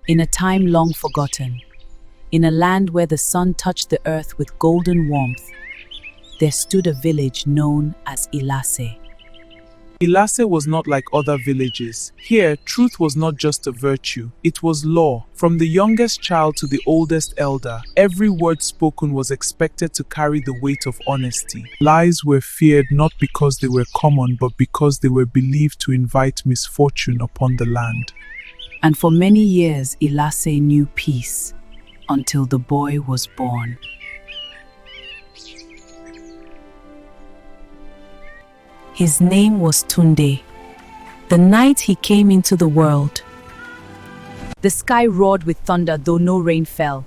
In a time long forgotten, in a land where the sun touched the earth with golden warmth, there stood a village known as Ilase. Ilase was not like other villages. Here, truth was not just a virtue, it was law. From the youngest child to the oldest elder, every word spoken was expected to carry the weight of honesty. Lies were feared not because they were common, but because they were believed to invite misfortune upon the land. And for many years, Ilase knew peace, until the boy was born. His name was Tunde. The night he came into the world, the sky roared with thunder, though no rain fell.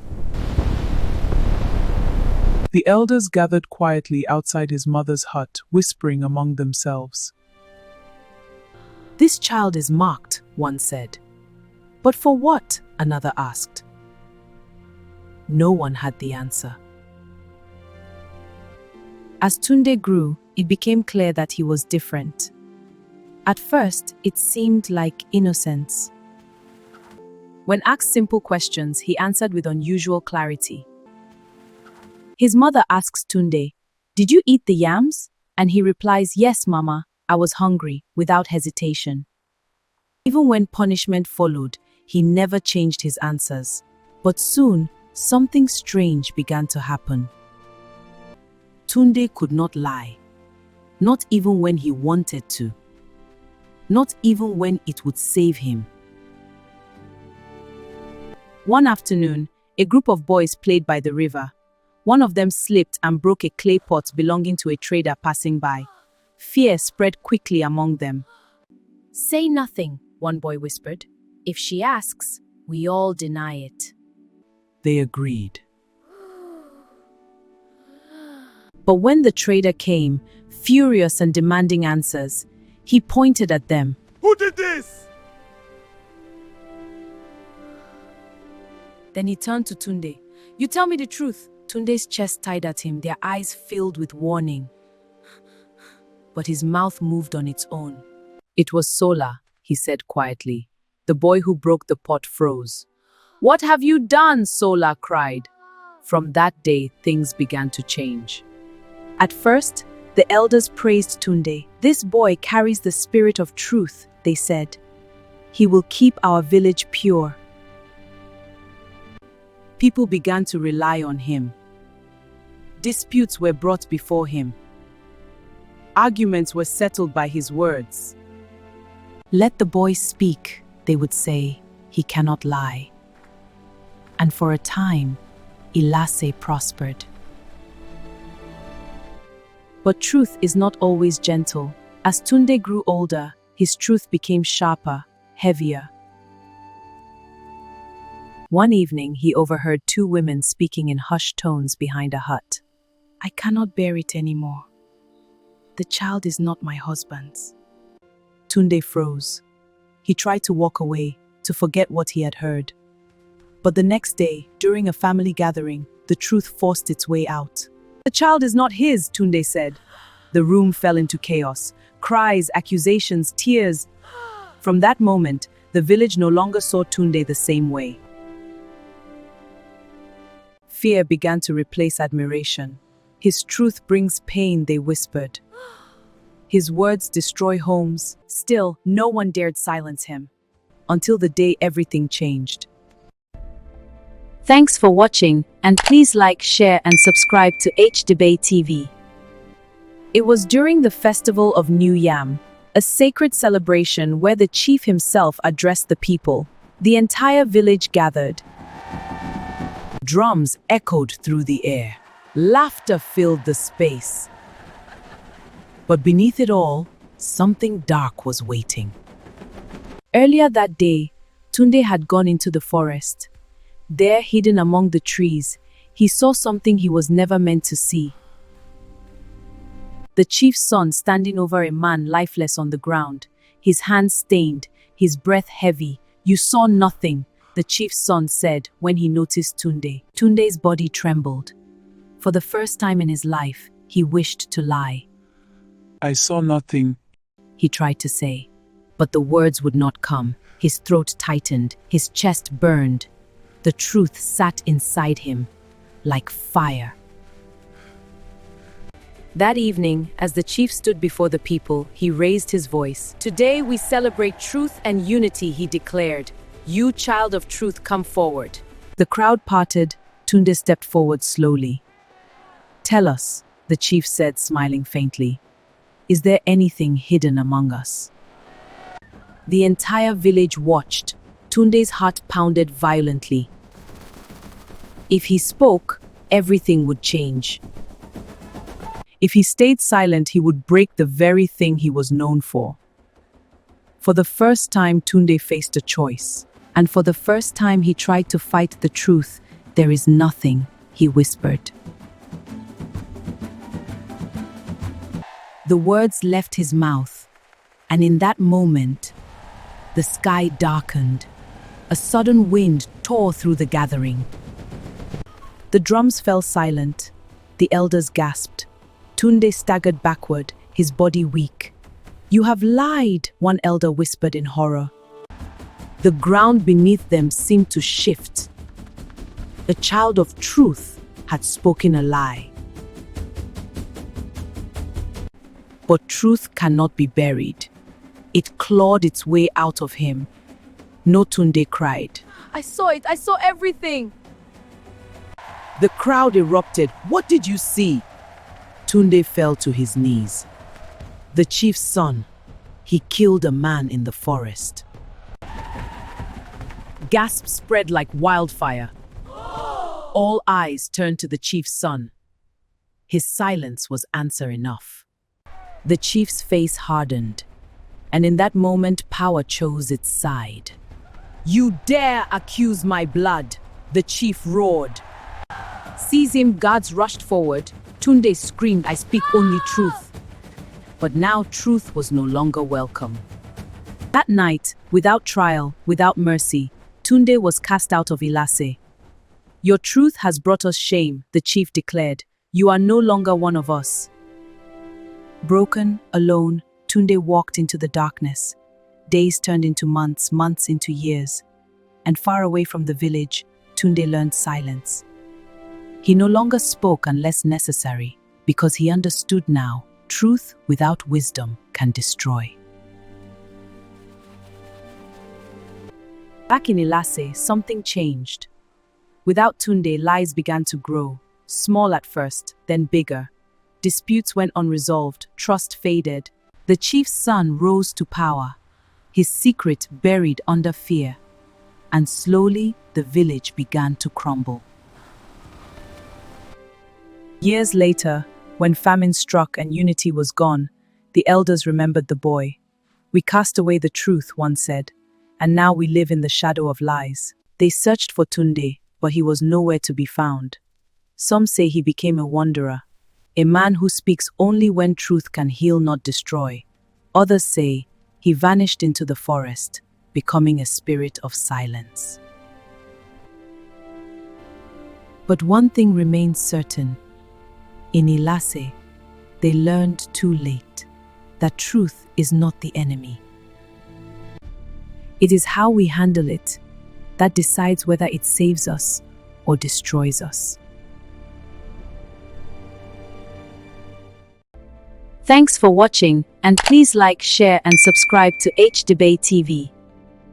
The elders gathered quietly outside his mother's hut, whispering among themselves. "This child is marked," one said. "But for what?" another asked. No one had the answer. As Tunde grew, it became clear that he was different. At first, it seemed like innocence. When asked simple questions, he answered with unusual clarity. His mother asks Tunde, "Did you eat the yams?" And he replies, "Yes, Mama, I was hungry," without hesitation. Even when punishment followed, he never changed his answers. But soon, something strange began to happen. Tunde could not lie. Not even when he wanted to. Not even when it would save him. One afternoon, a group of boys played by the river. One of them slipped and broke a clay pot belonging to a trader passing by. Fear spread quickly among them. "Say nothing," one boy whispered. "If she asks, we all deny it." They agreed. But when the trader came, furious and demanding answers, he pointed at them. "Who did this?" Then he turned to Tunde. "You tell me the truth." Tunde's chest tied at him, their eyes filled with warning. But his mouth moved on its own. "It was Sola," he said quietly. The boy who broke the pot froze. "What have you done?" Sola cried. From that day, things began to change. At first, the elders praised Tunde. "This boy carries the spirit of truth," they said. "He will keep our village pure." People began to rely on him. Disputes were brought before him. Arguments were settled by his words. "Let the boy speak," they would say. "He cannot lie." And for a time, Ilase prospered. But truth is not always gentle. As Tunde grew older, his truth became sharper, heavier. One evening, he overheard two women speaking in hushed tones behind a hut. "I cannot bear it anymore. The child is not my husband's." Tunde froze. He tried to walk away, to forget what he had heard. But the next day, during a family gathering, the truth forced its way out. "The child is not his," Tunde said. The room fell into chaos. Cries, accusations, tears. From that moment, the village no longer saw Tunde the same way. Fear began to replace admiration. "His truth brings pain," they whispered. "His words destroy homes." Still, no one dared silence him. Until the day everything changed. Thanks for watching, and please like, share, and subscribe to HDebate TV. It was during the festival of New Yam, a sacred celebration where the chief himself addressed the people. The entire village gathered. Drums echoed through the air. Laughter filled the space. But beneath it all, something dark was waiting. Earlier that day, Tunde had gone into the forest. There, hidden among the trees, he saw something he was never meant to see. The chief's son standing over a man lifeless on the ground, his hands stained, his breath heavy. "You saw nothing," the chief's son said when he noticed Tunde. Tunde's body trembled. For the first time in his life, he wished to lie. "I saw nothing," he tried to say, but the words would not come. His throat tightened, his chest burned. The truth sat inside him like fire. That evening, as the chief stood before the people, he raised his voice. "Today we celebrate truth and unity," he declared. "You, child of truth, come forward." The crowd parted. Tunde stepped forward slowly. "Tell us," the chief said, smiling faintly, "is there anything hidden among us?" The entire village watched. Tunde's heart pounded violently. If he spoke, everything would change. If he stayed silent, he would break the very thing he was known for. For the first time, Tunde faced a choice. And for the first time, he tried to fight the truth. "There is nothing," he whispered. The words left his mouth, and in that moment, the sky darkened. A sudden wind tore through the gathering. The drums fell silent. The elders gasped. Tunde staggered backward, his body weak. "You have lied," one elder whispered in horror. The ground beneath them seemed to shift. The child of truth had spoken a lie. But truth cannot be buried. It clawed its way out of him. "No," Tunde cried. "I saw it. I saw everything." The crowd erupted. "What did you see?" Tunde fell to his knees. "The chief's son. He killed a man in the forest." Gasps spread like wildfire. All eyes turned to the chief's son. His silence was answer enough. The chief's face hardened, and in that moment power chose its side. "You dare accuse my blood!" the chief roared. "Seize him!" Guards rushed forward. Tunde screamed, "I speak only truth." But now truth was no longer welcome. That night, without trial, without mercy, Tunde was cast out of Ilase. "Your truth has brought us shame," the chief declared. "You are no longer one of us." Broken, alone, Tunde walked into the darkness. Days turned into months, months into years. And far away from the village, Tunde learned silence. He no longer spoke unless necessary, because he understood now, truth without wisdom can destroy. Back in Ilase, something changed. Without Tunde, lies began to grow, small at first, then bigger. Disputes went unresolved, trust faded. The chief's son rose to power, his secret buried under fear. And slowly, the village began to crumble. Years later, when famine struck and unity was gone, the elders remembered the boy. "We cast away the truth," one said, "and now we live in the shadow of lies." They searched for Tunde, but he was nowhere to be found. Some say he became a wanderer, a man who speaks only when truth can heal, not destroy. Others say he vanished into the forest, becoming a spirit of silence. But one thing remains certain. In Ilase, they learned too late that truth is not the enemy. It is how we handle it that decides whether it saves us or destroys us. Thanks for watching, and please like, share and subscribe to H Debate TV.